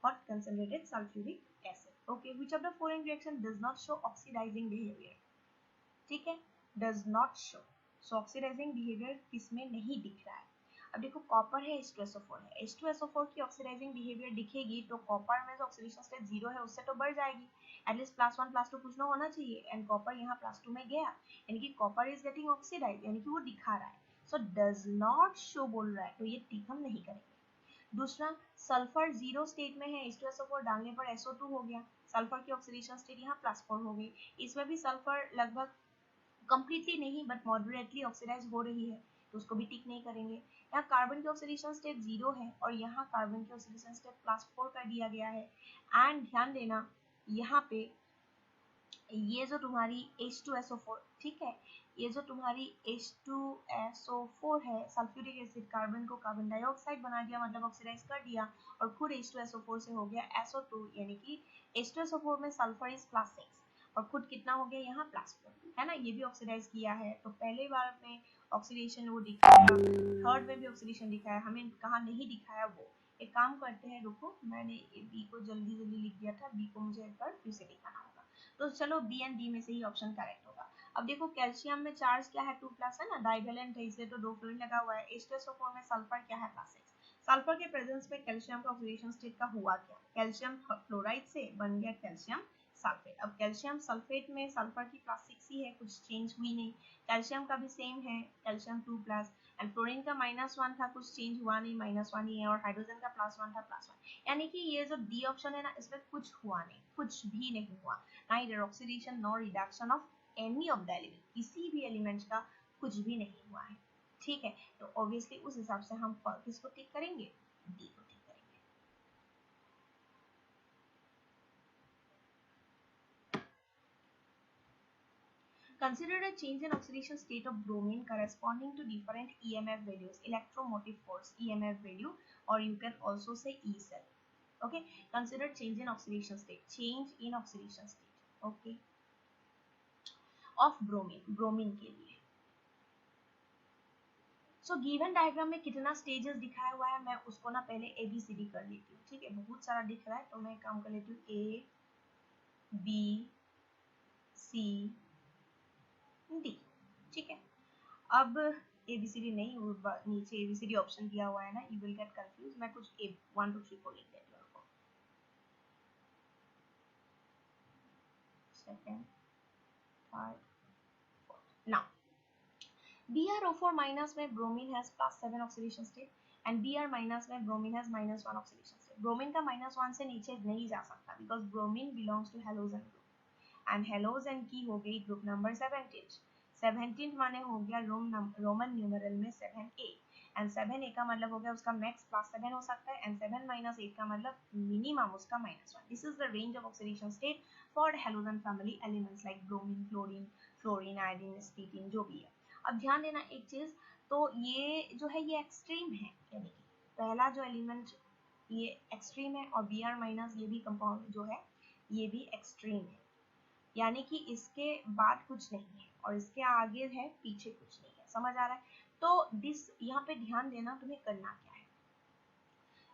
Hot concentrated sulfuric acid. Okay, which of the following reaction does not show oxidizing behavior? ठीक है, does not show. So oxidizing behavior किसमें नहीं दिख रहा है? अब देखो copper है, H2SO4 है, H2SO4 की ऑक्सीडाइजिंग बिहेवियर दिखेगी तो कॉपर में जो ऑक्सीडेशन स्टेट 0 है उससे तो बढ़ जाएगी, एटलीस्ट +1 +2 कुछ ना होना चाहिए, एंड कॉपर यहाँ +2 में गया, यानी कि कॉपर इज गेटिंग ऑक्सीडाइज, यानी कि वो दिखा रहा है, सो डज नॉट शो बोल रहा है, तो ये टिक हम नहीं करेंगे। दूसरा, सल्फर 0 स्टेट में है, H2SO4 डालने पर SO2 हो गया, सल्फर की ऑक्सीडेशन स्टेट यहाँ +4 हो गई, इसमें भी सल्फर लगभग कंप्लीटली नहीं बट मॉडरेटली ऑक्सीडाइज हो रही है, तो उसको भी टिक नहीं करेंगे। यहाँ कार्बन की ऑक्सीडेशन स्टेट 0 है और यहाँ कार्बन की ऑक्सीडेशन स्टेट +4 कर दिया गया है, एंड ध्यान देना यहाँ पे ये जो तुम्हारी H2SO4, ठीक है, ये जो तुम्हारी H2SO4 है, सल्फ्यूरिक एसिड कार्बन को कार्बन डाइऑक्साइड बना दिया, मतलब ऑक्सीडाइज कर दिया, और खुद H2SO4 से हो गया SO2, यानी कि H2SO4 में सल्फर इज +6 और खुद कितना हो गया यहाँ +4, है ना, ये भी ऑक्सीडाइज किया है, तो पहले बार में ऑक्सीडेशन वो दिखाया, थर्ड में भी ऑक्सीडेशन दिखाया, हमें कहाँ नहीं दिखाया वो, एक काम करते हैं, रुको मैंने बी को जल्दी जल्दी लिख दिया था, बी को मुझे एक बार फिर से दिखाना होगा, तो चलो बी एंड डी में से ही ऑप्शन करेक्ट होगा। अब देखो कैल्शियम में चार्ज क्या है 2+ है ना, डाइवेलेंट है इसलिए तो 2 फ्लोरीन लगा हुआ है। H2SO4 में सल्फर क्या है +6। सल्फर के प्रेजेंस में कैल्शियम का ऑक्सीडेशन स्टेट का हुआ क्या, कैल्शियम क्लोराइड से बन गया कैल्शियम सल्फेट। अब कैल्शियम सल्फेट में सल्फर की +6 ही है, कुछ चेंज हुई नहीं। कैल्शियम का भी सेम है, कैल्शियम 2+ एंड फ्लोरीन का -1 था, कुछ चेंज हुआ नहीं, -1 ही है, और हाइड्रोजन का +1 था, +1। यानी कि ये जो डी ऑप्शन है ना, इसमें कुछ हुआ नहीं, कुछ भी नहीं हुआ, neither oxidation nor reduction of any of the element, किसी भी एलिमेंट का कुछ भी नहीं हुआ है। ठीक है, तो ऑब्वियसली उस हिसाब से हम किसको टिक करेंगे, डी को टिक करेंगे। Consider a change in oxidation state of bromine corresponding to different EMF values, electromotive force EMF value, or you can also say E cell. Okay, consider change in oxidation state, change in oxidation state, okay, of bromine के लिए। So given diagram में कितना stages दिखाया हुआ है, मैं उसको ना पहले ABCD कर लेती हूँ। ठीक है, बहुत सारा दिख रहा है तो मैं काम कर लेती हूँ A B C D। ठीक है, अब ABCD नहीं, नीचे ABCD ऑप्शन दिया हुआ है ना, यू विल गेट कंफ्यूज। मैं कुछ 1 2 3 4 लिख देती हूँ आपको। Second, third, fourth. Now BrO4 minus में bromine has +7 oxidation state and Br minus में bromine has -1 oxidation state। bromine का -1 से नीचे नहीं जा सकता because bromine belongs to halogen group and halogen की हो गई ग्रुप नंबर 17। 17 माने हो गया रोमन न्यूमरल में 7a एंड 7a का मतलब हो गया उसका मैक्स +7 हो सकता है एंड 7 - 8 का मतलब मिनिमम उसका -1। This is the range of oxidation state for halogen family elements like bromine, chlorine, fluorine, iodine, astatine, जो भी है। अब ध्यान देना एक चीज, तो ये जो है ये एक्सट्रीम है, यानी कि पहला जो एलिमेंट ये एक्सट्रीम है और Br- ये भी कंपाउंड जो है ये भी एक्सट्रीम है, यानी कि इसके बाद कुछ नहीं है और इसके आगे है पीछे कुछ नहीं है। समझ आ रहा है? तो दिस यहाँ पे ध्यान देना, तुम्हें करना क्या है,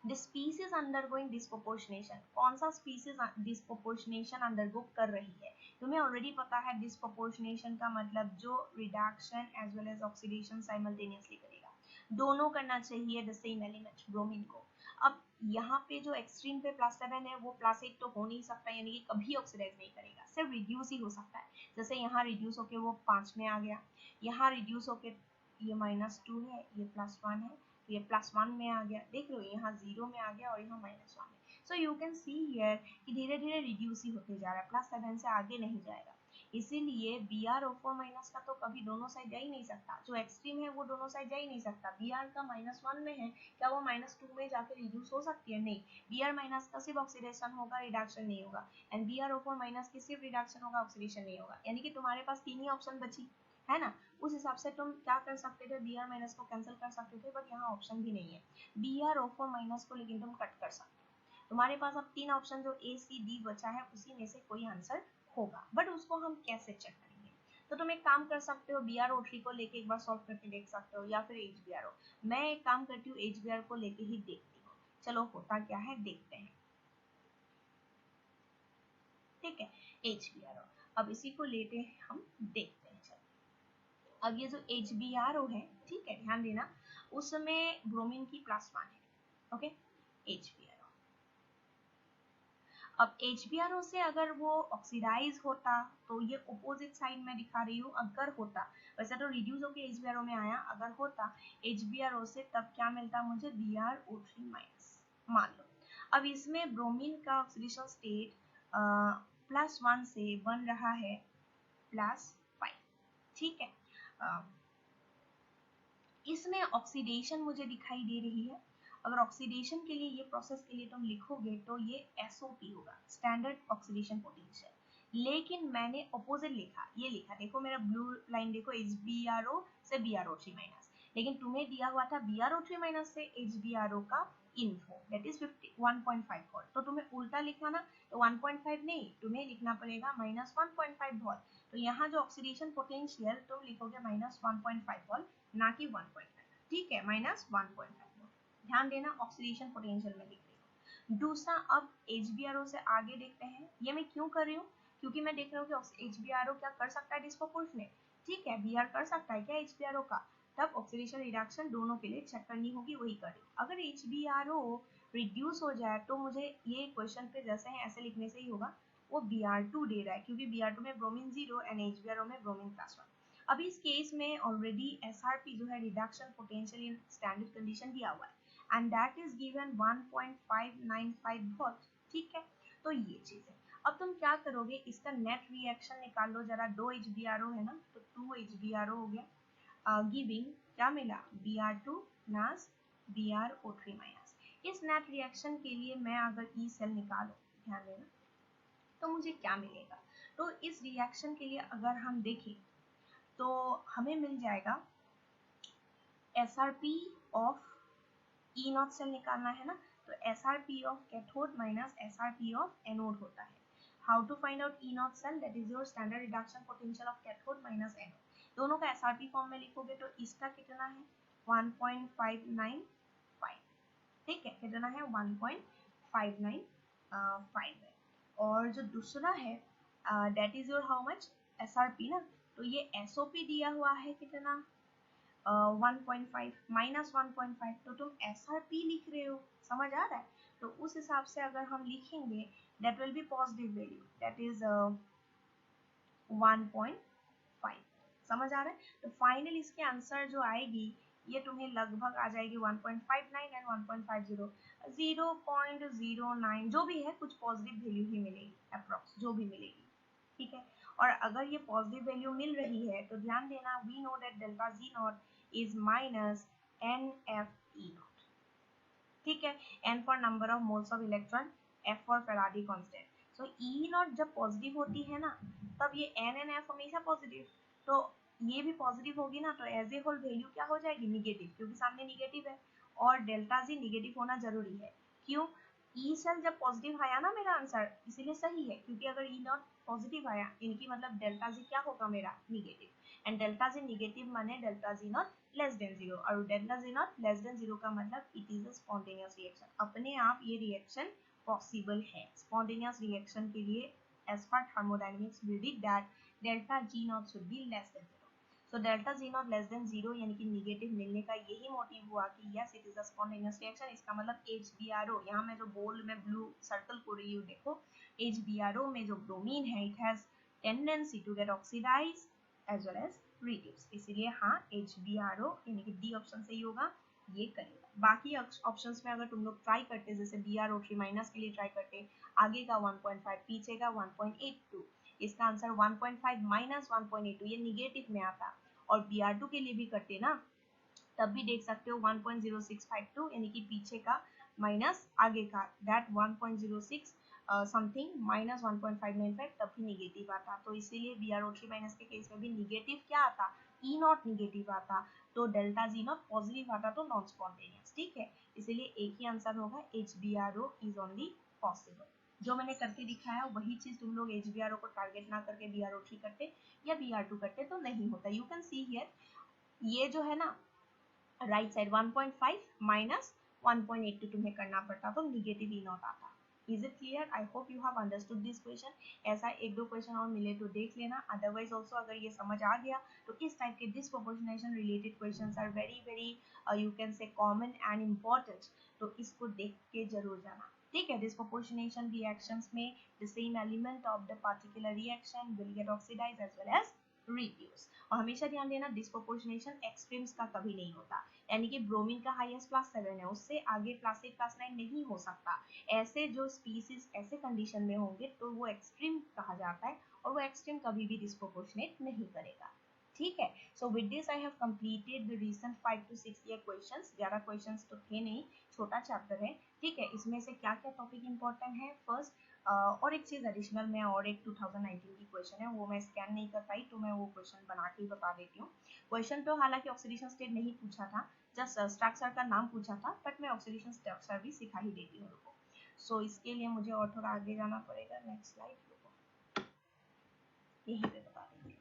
The species undergoing disproportionation, कौन सा species disproportionation undergo कर रही है? तुम्हें already पता है disproportionation का मतलब जो reduction as well as oxidation simultaneously करेगा, दोनों करना चाहिए the same element bromine को। अब यहाँ पे जो एक्सट्रीम पे +7 है वो +8 तो हो नहीं सकता, यानी कि कभी ऑक्सीडाइज नहीं करेगा, सिर्फ रिड्यूस ही हो सकता है। जैसे यहाँ रिड्यूस होके वो 5 में आ गया, यहाँ रिड्यूस होके ये -2 है, ये +1 है, ये +1 में आ गया, देख लो यहाँ 0 में आ गया और यहाँ -1 में। सो यू कैन सी हियर कि धीरे धीरे रिड्यूस ही होते जा रहा है, +7 से आगे नहीं जाएगा। इसीलिए BrO4- का तो कभी दोनों साइड जा ही नहीं सकता, जो एक्सट्रीम है वो दोनों साइड जा ही नहीं सकता। Br का -1 में है, क्या वो -2 में जाके रिड्यूस हो सकती है? नहीं। Br- का सिर्फ ऑक्सीडेशन होगा, रिडक्शन नहीं होगा, एंड BrO4- की सिर्फ रिडक्शन होगा, ऑक्सीडेशन नहीं होगा, यानी कि तुम्हारे पास 3 ही ऑप्शन बची है ना। उस हिसाब से तुम क्या कर सकते थे, Br- को कैंसिल कर सकते थे, बट यहाँ ऑप्शन भी नहीं है BrO4- को, लेकिन तुम कट कर सकते हो। तुम्हारे पास अब 3 ऑप्शन जो A C D बचा है उसी में से कोई आंसर होगा, बट उसको हम कैसे चेक करेंगे? तो तुम एक काम कर सकते हो, BrO3 को लेके एक बार सॉल्व करके देख सकते हो, या फिर HBrO। मैं एक काम करती हूँ, HBr को लेके ही देखती हूँ, चलो होता क्या है देखते हैं। ठीक है, HBrO, अब इसी को लेके हम देखते हैं। चलो अब ये जो HBrO है, ठीक है, ध्यान देना, उसमें ब्रोमीन की +1 है, ओके, HBrO। अब HBrO से अगर वो ऑक्सीडाइज होता तो ये ऑपोजिट साइड में दिखा रही हूँ, अगर होता, वैसे तो रिड्यूस होके HBrO में आया, अगर होता HBrO से तब क्या मिलता मुझे, BrO3-, मान लो। अब इसमें ब्रोमीन का ऑक्सीडेशन स्टेट +1 से बन रहा है +5, ठीक है। इसमें ऑक्सीडेशन मुझे दिखाई दे रही है, अगर ऑक्सीडेशन के लिए ये प्रोसेस के लिए तुम लिखोगे तो ये SOP होगा, स्टैंडर्ड ऑक्सीडेशन पोटेंशियल, लेकिन मैंने ऑपोजिट लिखा, ये लिखा, देखो मेरा ब्लू लाइन देखो, HBrO से BrO3-, लेकिन तुम्हें दिया हुआ था BrO3- से HBrO का इन्फो, दैट इज 1.5 वोल्ट, तो तुम्हें उल्टा लिखा ना, तो 1.5 नहीं, तुम्हें लिखना पड़ेगा -1.5 वोल्ट। तो यहाँ जो ऑक्सीडेशन पोटेंशियल तुम लिखोगे -1.5 वोल्ट, ना कि 1.5, ठीक है, -1.5 वोल्ट। ध्यान देना, ऑक्सीडेशन पोटेंशियल में लिख रही हूँ। दूसरा, अब HBrO से आगे देखते हैं, ये मैं क्यों कर रही हूँ, क्योंकि मैं देख रहा हूँ कि HBRO क्या कर सकता है, डिस्प्रोपोर्शनेट, ठीक है, Br कर सकता है क्या HBRO का, तब ऑक्सीडेशन रिडक्शन दोनों के लिए चेक करनी होगी, वही करें। अगर HBRO रिड्यूस हो जाए तो मुझे ये क्वेश्चन पे जैसे है ऐसे लिखने से ही होगा, वो Br2 दे रहा है क्योंकि Br2 में ब्रोमीन 0 एंड HBRO में ब्रोमीन +1। अभी इस केस में ऑलरेडी SRP जो है reduction potential in standard condition दिया हुआ है and that is given 1.595 volt, ठीक है। तो ये चीज है। अब तुम क्या करोगे, इसका नेट रिएक्शन निकाल लो जरा, 2 HBRO है ना, तो 2 HBRO हो गया, गिविंग क्या मिला, Br2 प्लस BrO3 माइनस। इस नेट रिएक्शन के लिए मैं अगर ई सेल निकालूं, ध्यान देना, तो मुझे क्या मिलेगा, तो इस रिएक्शन के लिए अगर हम देखें तो हमें मिल जाएगा SRP ऑफ E0 सेल निकालना है ना, तो SRP of cathode minus SRP of anode होता है। How to find out E0 cell, that is your standard reduction potential of cathode minus anode. दोनों का SRP फॉर्म में लिखोगे तो इसका कितना है 1.595, ठीक है, कितना है 1.595, और जो दूसरा है that is your how much SRP ना, तो ये SOP दिया हुआ है कितना 1.5 माइनस 1.5, तो तुम SRP लिख रहे हो, समझ आ रहा है, तो उस हिसाब से अगर हम लिखेंगे that will be positive value, that is 1.5, समझ आ रहा है। तो फाइनल इसके आंसर जो आएगी ये तुम्हें लगभग आ जाएगी 1.59 एंड 1.50, 0.09 जो भी है, कुछ पॉजिटिव वैल्यू ही मिलेगी अप्रॉक्स, जो भी मिलेगी, ठीक है। और अगर ये पॉजिटिव वैल्यू मिल रही है तो ध्यान देना, we know that delta G naught is minus NFE naught, ठीक है, N for number of moles of electron, F for Faraday constant. So E naught जब पॉजिटिव होती है ना, तब ये N एंड F हमेशा पॉजिटिव, तो ये भी पॉजिटिव होगी ना, तो एज ए होल वैल्यू क्या हो जाएगी, निगेटिव, क्योंकि सामने निगेटिव है, और डेल्टा जी निगेटिव होना जरूरी है। क्यों, ई सेल जब पॉजिटिव आया ना, मेरा आंसर इसीलिए सही है, क्योंकि अगर ई नॉट पॉजिटिव आया, इनकी मतलब डेल्टा जी क्या होगा मेरा, negative, and delta G negative माने delta G not less than 0, और delta G not less than 0 का मतलब it is a spontaneous reaction, अपने आप ये रिएक्शन पॉसिबल है। स्पॉन्टेनियस रिएक्शन के लिए as per thermodynamics we did that delta G naught should be less than 0. So delta G naught less than 0 यानी कि निगेटिव मिलने का यही मोटिव हुआ कि yes it is a spontaneous reaction। इसका मतलब HBRO, यहाँ मैं जो बोल्ड में ब्लू सर्कल को रही हूँ देखो, HBRO में जो ब्रोमीन है it has tendency to get oxidized as well as reduce, इसीलिए हाँ HBRO यानी कि D ऑप्शन सही होगा, ये करेगा। बाकी ऑप्शंस में अगर तुम लोग ट्राई करते, जैसे BrO3 माइनस के लिए ट्राई करते, आगे का 1.5, पीछे का 1.82, इसका आंसर 1.5 माइनस 1.82, ये निगेटिव में आता, और Br2 के लिए भी करते ना, तब भी देख सकते हो 1.0652 यानी कि पीछे का माइनस आगे का, दैट 1.06 समथिंग माइनस 1.595, तब भी निगेटिव आता, तो इसीलिए BrO3 माइनस के केस में भी निगेटिव क्या आता, E नॉट निगेटिव आता, तो डेल्टा जी नॉट पॉजिटिव आता, तो नॉन स्पॉन्टेनियस, ठीक है। इसीलिए एक ही आंसर होगा HBRO इज ओनली पॉसिबल। जो मैंने करके दिखाया वही चीज तुम लोग HBRO को टारगेट ना करके BrO3 करते या Br2 करते तो नहीं होता। यू कैन सी हियर, ये जो है ना राइट साइड 1.5 माइनस 1.82 तुम्हें करना पड़ता, तो निगेटिव ई नॉट आता। Is it clear? I hope you have understood this question. ऐसा एक दो क्वेश्चन और मिले तो देख लेना, अदरवाइज ऑल्सो अगर ये समझ आ गया तो इस टाइप के disproportionation related questions are very very you can say common and important, तो इसको देख के जरूर जाना, ठीक है। डिस्प्रोपोर्शनेशन रिएक्शंस में the same element of the particular reaction will get oxidized as well as reduce। और हमेशा ध्यान देना डिस्प्रोपोर्शनेशन एक्सट्रीम्स का कभी नहीं होता, यानी कि ब्रोमीन का हाईएस्ट +7 है, उससे आगे +8 +9 नहीं हो सकता। ऐसे जो स्पीसीज ऐसे कंडीशन में होंगे तो वो एक्सट्रीम कहा जाता है, और वो एक्सट्रीम कभी भी डिस्प्रोपोर्शनेट नहीं करेगा, ठीक है। So with this I have completed the recent 5 to 6 year questions. 11 questions तो थे नहीं, छोटा चैप्टर है, ठीक है। इसमें से क्या क्या टॉपिक इंपॉर्टेंट है, फर्स्ट और एक चीज एडिशनल में, और एक 2019 की क्वेश्चन है वो मैं स्कैन नहीं कर पाई, तो मैं वो क्वेश्चन बना के बता देती हूँ। क्वेश्चन तो हालांकि ऑक्सीडेशन स्टेट नहीं पूछा था, जस्ट स्ट्रक्चर का नाम पूछा था, बट मैं ऑक्सीडेशन स्ट्रक्चर भी सिखा ही देती हूँ लोगों को। सो इसके लिए मुझे और थोड़ा आगे जाना पड़ेगा, नेक्स्ट स्लाइड यहीं पे बता देती हूँ।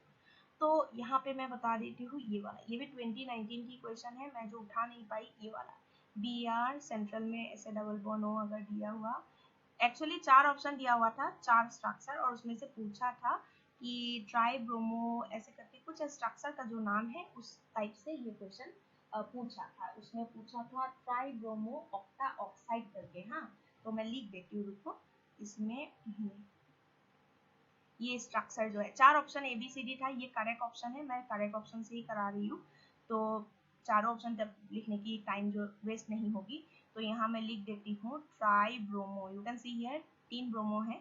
तो यहाँ पे मैं बता देती हूँ ये वाला, ये भी 2019 की क्वेश्चन है, मैं जो उठा नहीं पाई ये वाला, Br सेंट्रल में ऐसे डबल बॉन्ड हो अगर दिया हुआ एक्चुअली 4 ऑप्शन दिया हुआ था, 4 स्ट्रक्चर, और उसमें से पूछा था कि ट्राई ब्रोमो ऐसे करके कुछ स्ट्रक्चर का जो नाम है उस टाइप से ये क्वेश्चन पूछा था। उसमें पूछा था ट्राई ब्रोमो ऑक्टा ऑक्साइड करके। हाँ, तो मैं लिख देती हूँ, रुको। इसमें ये स्ट्रक्चर जो है, 4 ऑप्शन ABCD था, ये करेक्ट ऑप्शन है, मैं करेक्ट ऑप्शन से ही करा रही हूँ, तो चारों ऑप्शन तब लिखने की टाइम जो वेस्ट नहीं होगी। तो यहाँ मैं लिख देती हूँ try bromo, you can see here 3 bromo है,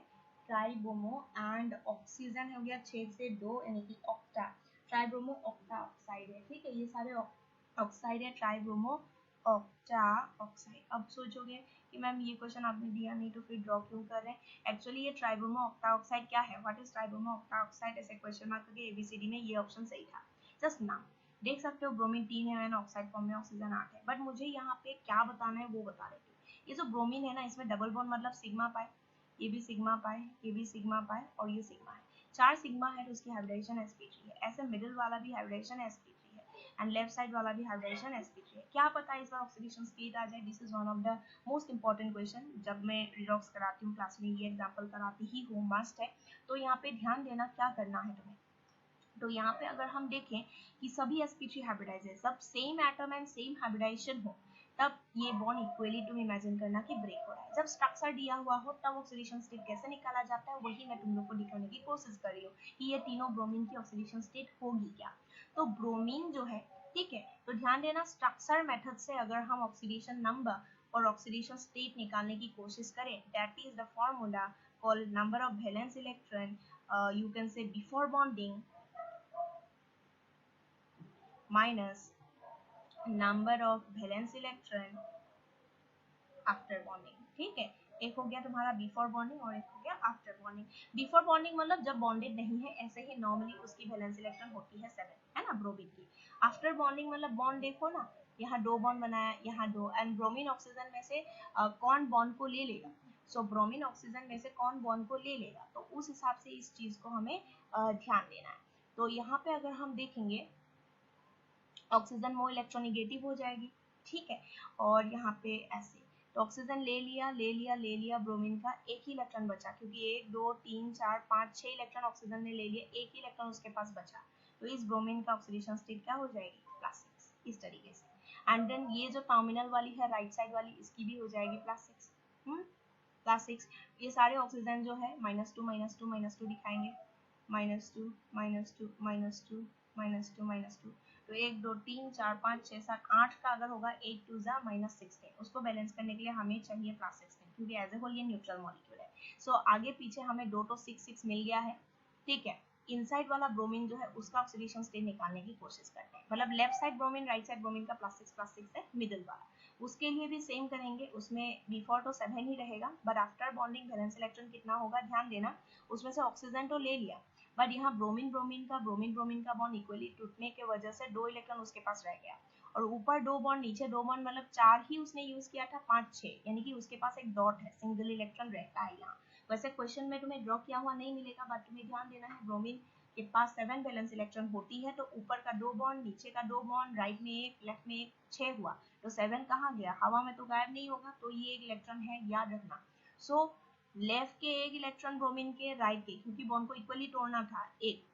ट्राई ब्रोमो एंड ऑक्सीजन हो गया 6 से 2 यानी कि octa, try bromo octa oxide है। ठीक है, ये सारे ऑक्साइड है, ट्राई ब्रोमो ऑक्टा ऑक्साइड। अब सोचोगे कि मैम ये क्वेश्चन आपने दिया नहीं तो फिर ड्रॉ क्यों कर रहे हैं। एक्चुअली ये ट्राइब्रोमो ऑक्टा ऑक्साइड क्या है, what is tribromo octa oxide, ऐसे क्वेश्चन मार्क करके ABCD में ये ऑप्शन सही था। जस्ट नाउ देख सकते हो ब्रोमीन 3 है एंड ऑक्साइड फॉर्म में ऑक्सीजन 8 है, बट मुझे यहाँ पे क्या बताना है वो बता देती हूँ। ये जो ब्रोमीन है ना, इसमें डबल बॉन्ड मतलब सिग्मा पाई, ये भी सिग्मा पाई, ये भी सिग्मा पाई और ये सिग्मा है, 4 सिग्मा है तो उसकी हाइब्रिडेशन sp3 है। ऐसे मिडिल वाला भी हाइब्रिडेशन sp3 है एंड लेफ्ट साइड वाला भी हाइब्रिडेशन sp3 है। क्या पता है इस बार ऑक्सीडेशन स्टेट आ जाए। This is one of the most important question, जब मैं रिडॉक्स कराती हूँ क्लास में ये एग्जांपल कराती ही हूँ, मस्ट है। तो यहाँ पे ध्यान देना क्या करना है तुम्हें। तो यहाँ पे अगर हम देखें कि सभी sp3 हाइब्रिडाइज है, सब same atom and same hybridisation हो, तब ये बॉन्ड इक्वली तुम इमेजिन करना कि ब्रेक हो रहा है। जब स्ट्रक्चर दिया हुआ हो तब ऑक्सीडेशन स्टेट कैसे निकाला जाता है, वही मैं तुम लोग को दिखाने की कोशिश कर रही हूँ कि ये तीनों ब्रोमीन की ऑक्सीडेशन स्टेट होगी क्या। तो ब्रोमीन जो है, ठीक है, तो ध्यान देना स्ट्रक्चर मेथड से अगर हम ऑक्सीडेशन नंबर और ऑक्सीडेशन स्टेट निकालने की कोशिश करें, that is the formula called number of valence electron, you can से before bonding minus number of valence electron after bonding. ठीक है, एक हो गया तुम्हारा बिफोर बॉन्डिंग और एक हो गया आफ्टर बॉन्डिंग। बिफोर बॉन्डिंग मतलब जब बॉन्डेड नहीं है, ऐसे ही नॉर्मली उसकी वैलेंस इलेक्ट्रॉन होती है 7, है ना, ब्रोमीन की। आफ्टर बॉन्डिंग मतलब बॉन्ड देखो ना, यहाँ 2 बॉन्ड बनाया, यहाँ 2, एंड ब्रोमीन ऑक्सीजन में से कौन बॉन्ड को ले लेगा। सो ब्रोमीन ऑक्सीजन में से कौन बॉन्ड को ले लेगा, तो उस हिसाब से इस चीज को हमें ध्यान देना है। तो यहाँ पे अगर हम देखेंगे ऑक्सीजन मो इलेक्ट्रोनिगेटिव हो जाएगी, ठीक है, और यहाँ पे ऐसे तो ऑक्सीजन ले लिया ले लिया ले लिया, ब्रोमीन का एक ही इलेक्ट्रॉन बचा, क्योंकि 1 2 3 4 5 6 इलेक्ट्रॉन ऑक्सीजन ने ले लिया, एक ही इलेक्ट्रॉन उसके पास बचा, तो इस ब्रोमीन का ऑक्सीडेशन स्टेट क्या हो जाएगी, +6, इस तरीके से। एंड देन ये जो टर्मिनल वाली है राइट साइड वाली, इसकी भी हो जाएगी +6, +6। ये सारे ऑक्सीजन जो है -2 -2 -2 दिखाएंगे, -2 -2 -2 -2 तो 1 2 3 4 5 6 7 8 का अगर होगा 8 2 जा -16, उसको बैलेंस करने के लिए हमें चाहिए +16, क्योंकि एज ए होल ये न्यूट्रल मॉलिक्यूल है। सो आगे पीछे हमें 2 तो 6 6 मिल गया है, ठीक है। इनसाइड वाला ब्रोमीन जो है उसका ऑक्सीडेशन स्टेट निकालने की कोशिश करते हैं, मतलब left side bromine right side bromine का +6 है, मिडिल वाला उसके लिए भी सेम करेंगे, उसमें डिफॉल्ट तो 7 ही रहेगा, but after bonding valence electron कितना होगा ध्यान देना, उसमें से ऑक्सीजन तो ले लिया, बट यहाँ ब्रोमीन ब्रोमीन का बॉन्ड इक्वली टूटने की वजह से 2 इलेक्ट्रॉन उसके पास रह गया, और ऊपर 2 बॉन्ड नीचे 2 बॉन्ड, मतलब 4 ही उसने यूज किया था, 5 6 यानी कि उसके पास एक डॉट है, सिंगल इलेक्ट्रॉन रहता है यहाँ। वैसे क्वेश्चन में तुम्हें ड्रॉ किया हुआ नहीं मिलेगा, बट तुम्हें ध्यान देना है ब्रोमीन के पास 7 वैलेंस इलेक्ट्रॉन होती है, तो ऊपर का 2 बॉन्ड, नीचे का 2 बॉन्ड, राइट में एक लेफ्ट में एक, 6 हुआ, तो 7 कहाँ गया, हवा में तो गायब नहीं होगा, तो ये एक इलेक्ट्रॉन है, याद रखना। सो लेफ्ट के एक इलेक्ट्रॉन ब्रोमीन के, राइट के, क्योंकि बॉन्ड को इक्वली तोड़ना था एक,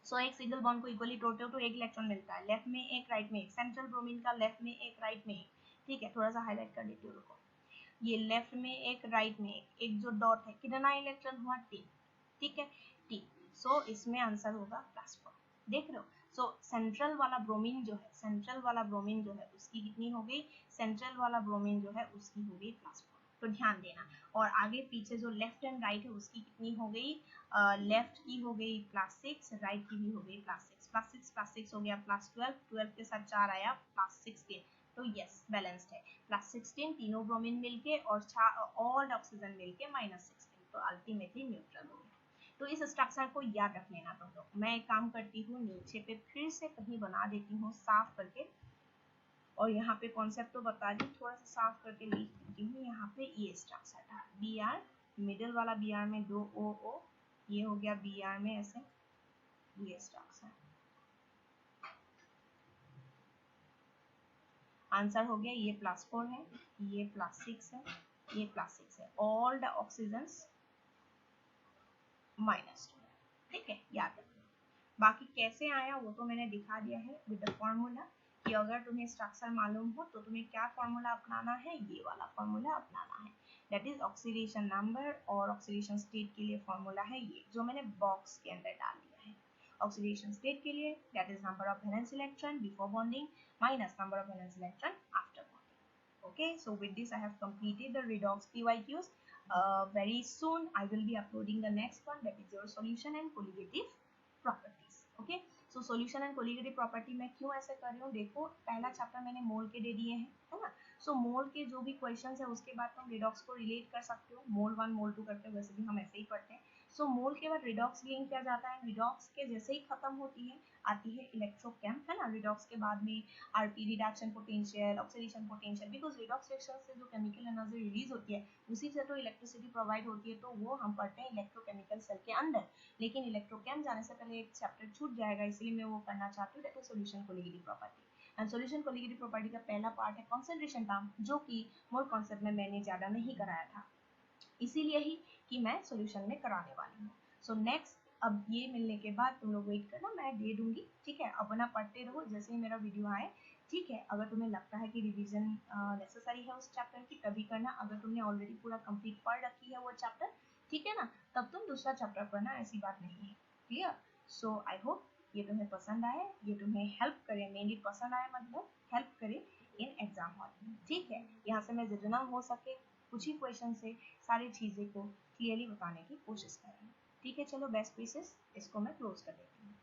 सो एक सिंगल बॉन्ड को इक्वली तोड़ते हो तो एक इलेक्ट्रॉन मिलता है, लेफ्ट में एक राइट में एक, सेंट्रल ब्रोमीन का लेफ्ट में एक राइट में एक, ठीक है, थोड़ा सा हाईलाइट कर देती हूँ, रुको, ये लेफ्ट में एक राइट में एक, एक जो डॉट है, कितना इलेक्ट्रॉन हुआ, 3, ठीक है, टी। सो इसमें आंसर होगा +4, देख रहे हो। सो सेंट्रल वाला ब्रोमीन जो है, सेंट्रल वाला ब्रोमीन जो है उसकी कितनी हो गई, सेंट्रल वाला ब्रोमीन जो है उसकी हो गई +4, तो ध्यान देना। और आगे पीछे जो लेफ्ट एंड राइट है उसकी कितनी हो गई, लेफ्ट की हो गई +6, राइट की भी हो गई +6, +6 हो गया +12, 12 के साथ 4 आया +16, तो यस बैलेंस्ड है, +16 तीनों ब्रोमीन मिलके और ऑल ऑक्सीजन मिलके -16, तो अल्टीमेटली न्यूट्रल हो गया। तो इस स्ट्रक्चर को याद रख लेना तुम लोग। मैं एक काम करती हूँ, नीचे पे फिर से कहीं बना देती हूँ साफ करके, और यहाँ पे कॉन्सेप्ट तो बता दी, थोड़ा सा साफ करके लिख देती हूँ। यहाँ पे ये स्ट्रक्चर था, Br, मिडिल वाला Br में 2 OO, ये हो गया Br में ऐसे, ये स्ट्रक्चर, आंसर हो गया, ये +4 है, ये +6 है, ये +6 है, ऑल द ऑक्सीजन्स -2, ठीक है, याद रखो। बाकी कैसे आया वो तो मैंने दिखा दिया है विद द फॉर्मूला, कि अगर तुम्हें स्ट्रक्चर मालूम हो तो तुम्हें क्या फॉर्मूला अपनाना है, ये वाला फॉर्मूला अपनाना है, दैट इज ऑक्सीडेशन नंबर, और ऑक्सीडेशन स्टेट के लिए फॉर्मूला है ये जो मैंने बॉक्स के अंदर डाल दिया है। ऑक्सीडेशन स्टेट के लिए that is number of valence electron before bonding minus number of valence electron after bonding. Okay, so with this I have completed the redox PYQs. Very soon I will be uploading the next one, that is your solution and colligative properties. Okay, so solution and colligative property मैं क्यों ऐसे कर रही हूँ, देखो पहला chapter मैंने मोल के दे दिए हैं, है ना। सो मोल के जो भी क्वेश्चंस है उसके बाद तुम रिडॉक्स को रिलेट कर सकते हो, मोल 1 मोल 2 करते हो, वैसे भी हम ऐसे ही पढ़ते हैं। सो मोल के बाद रिडॉक्स लिंक किया जाता है, रिडॉक्स के जैसे ही खत्म होती है आती है इलेक्ट्रोकेम, है ना। रिडॉक्स के बाद में RP, reduction potential, oxidation potential, because redox reaction से जो केमिकल एनर्जी रिलीज होती है उसी से तो इलेक्ट्रिसिटी प्रोवाइड होती है, तो वो हम पढ़ते हैं इलेक्ट्रोकेमिकल सेल के अंदर। लेकिन इलेक्ट्रोकेम जाने से पहले एक चैप्टर छूट जाएगा, इसलिए मैं वो करना चाहती हूँ, that is solution colligative property. And solution colligative property का पहला पार्ट है कंसंट्रेशन टर्म, जो कि मोल कॉन्सेप्ट में मैंने ज्यादा नहीं कराया था, इसीलिए ही कि मैं सॉल्यूशन में कराने वाली हूँ। सो नेक्स्ट, अब ये मिलने के बाद तुम लोग वेट करना, मैं दे दूंगी, ठीक है। अपना पढ़ते रहो जैसे ही मेरा वीडियो आए, ठीक है। अगर तुम्हें लगता है कि रिवीजन नेसेसरी है उस चैप्टर की तभी करना, अगर तुमने ऑलरेडी पूरा कंप्लीट पढ़ रखी है वो चैप्टर, ठीक है ना, तब तुम दूसरा चैप्टर पढ़ना, ऐसी बात नहीं है, क्लियर। सो आई होप ये तुम्हें पसंद आए, ये तुम्हें हेल्प करे, मेनली पसंद आए मतलब हेल्प करे इन एग्जाम हॉल में, ठीक है। यहाँ से मैं जितना हो सके कुछ ही क्वेश्चन से सारी चीज़ें को क्लियरली बताने की कोशिश कर रही हूँ, ठीक है। चलो बेस्ट विशेस, इसको मैं क्लोज कर देती हूँ।